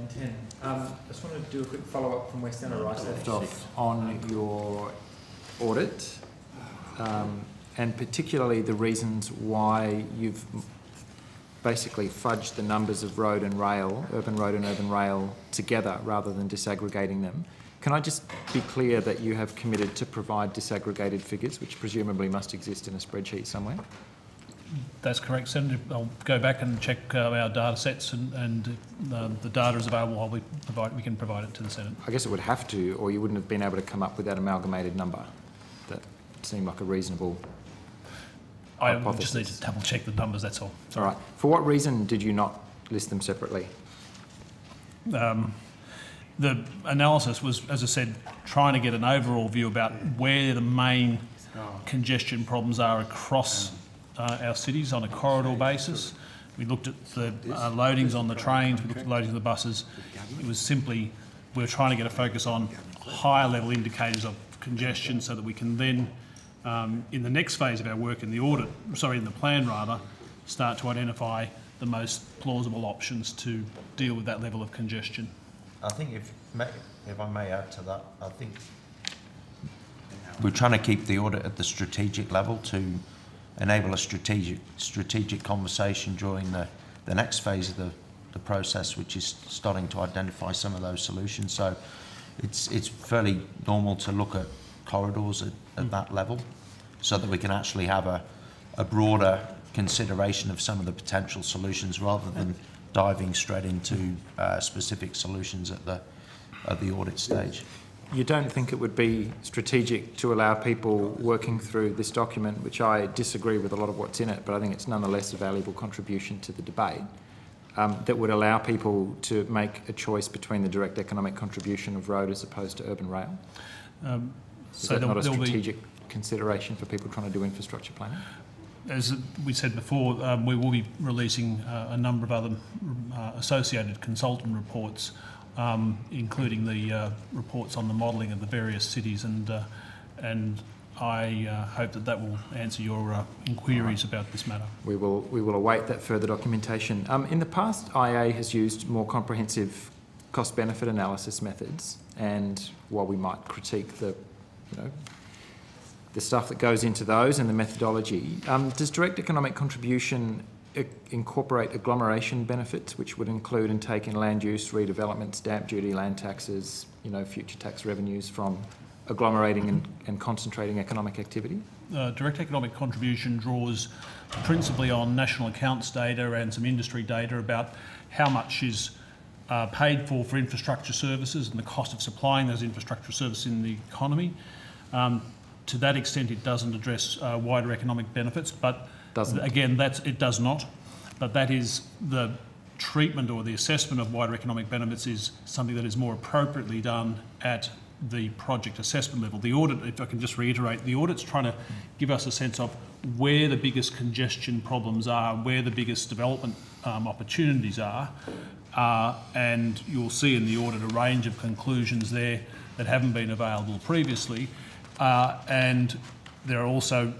10. I just want to do a quick follow-up from West End. Left off on your audit, and particularly the reasons why you've basically fudged the numbers of road and rail, urban road and urban rail together rather than disaggregating them. Can I just be clear that you have committed to provide disaggregated figures, which presumably must exist in a spreadsheet somewhere? That's correct, Senator. I'll go back and check our data sets, and the data is available. We can provide it to the Senate. I guess it would have to, or you wouldn't have been able to come up with that amalgamated number. That seemed like a reasonable hypothesis. I just need to double check the numbers, that's all. Sorry. All right. For what reason did you not list them separately? The analysis was, as I said, trying to get an overall view about where the main congestion problems are across our cities on a corridor basis. We looked at the loadings on the trains, we looked at loadings on the buses. It was simply, we were trying to get a focus on higher level indicators of congestion so that we can then, in the next phase of our work in the audit, in the plan rather, start to identify the most plausible options to deal with that level of congestion. I think if I may add to that, I think we're trying to keep the audit at the strategic level to enable a strategic conversation during the next phase of the process, which is starting to identify some of those solutions. So it's fairly normal to look at corridors at that level so that we can actually have a broader consideration of some of the potential solutions rather than diving straight into specific solutions at the audit stage. You don't think it would be strategic to allow people working through this document, which I disagree with a lot of what's in it, but I think it's nonetheless a valuable contribution to the debate, that would allow people to make a choice between the direct economic contribution of road as opposed to urban rail? Is that not a strategic consideration for people trying to do infrastructure planning? As we said before, we will be releasing a number of other associated consultant reports, including the reports on the modelling of the various cities, and I hope that will answer your inquiries about this matter. We will await that further documentation. In the past, IA has used more comprehensive cost-benefit analysis methods, and while we might critique the stuff that goes into those and the methodology, does direct economic contribution incorporate agglomeration benefits, which would include and take in land use, redevelopment, stamp duty, land taxes, future tax revenues from agglomerating and concentrating economic activity? Direct economic contribution draws principally on national accounts data and some industry data about how much is paid for infrastructure services and the cost of supplying those infrastructure services in the economy. To that extent, it doesn't address wider economic benefits, but again, it does not. But that is the treatment or the assessment of wider economic benefits is something that is more appropriately done at the project assessment level. The audit, if I can just reiterate, the audit's trying to give us a sense of where the biggest congestion problems are, where the biggest development opportunities are, and you'll see in the audit a range of conclusions there that haven't been available previously. And there are also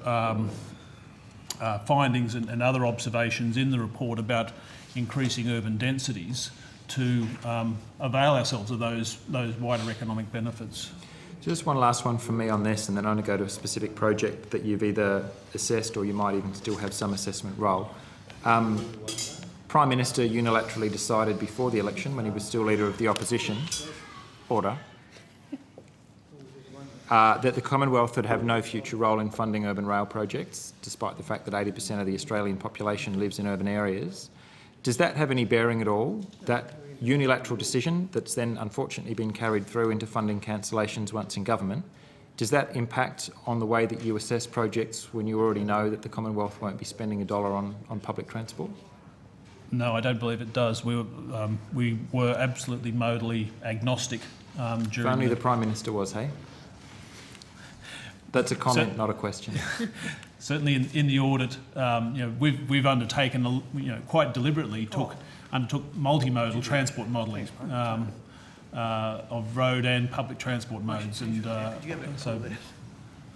findings and other observations in the report about increasing urban densities to avail ourselves of those wider economic benefits. Just one last one from me on this, and then I'm going to go to a specific project that you've either assessed or you might even still have some assessment role. Prime Minister unilaterally decided before the election, when he was still Leader of the Opposition, that the Commonwealth would have no future role in funding urban rail projects, despite the fact that 80% of the Australian population lives in urban areas. Does that have any bearing at all, that unilateral decision that's then unfortunately been carried through into funding cancellations once in government? Does that impact on the way that you assess projects when you already know that the Commonwealth won't be spending a dollar on public transport? No, I don't believe it does. We were absolutely modally agnostic during. If only the Prime Minister was, hey? That's a comment, not a question. Certainly in the audit, we've undertaken, quite deliberately undertook multimodal transport modelling of road and public transport modes, and so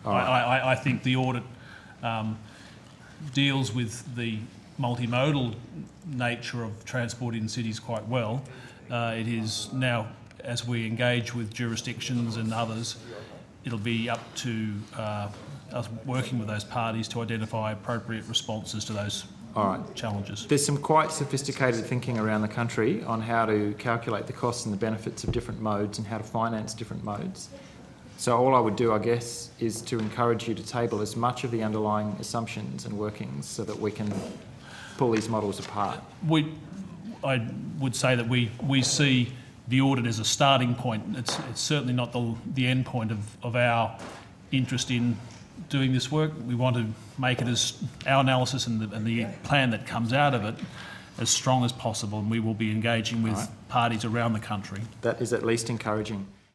I think the audit deals with the multimodal nature of transport in cities quite well. It is now, as we engage with jurisdictions and others, it'll be up to us working with those parties to identify appropriate responses to those challenges. There's some quite sophisticated thinking around the country on how to calculate the costs and the benefits of different modes and how to finance different modes. So all I would do, I guess, is to encourage you to table as much of the underlying assumptions and workings so that we can pull these models apart. I would say that we see the audit as a starting point. It's certainly not the end point of our interest in doing this work. We want to make it as our analysis and the plan that comes out of it as strong as possible, and we will be engaging with parties around the country. That is at least encouraging.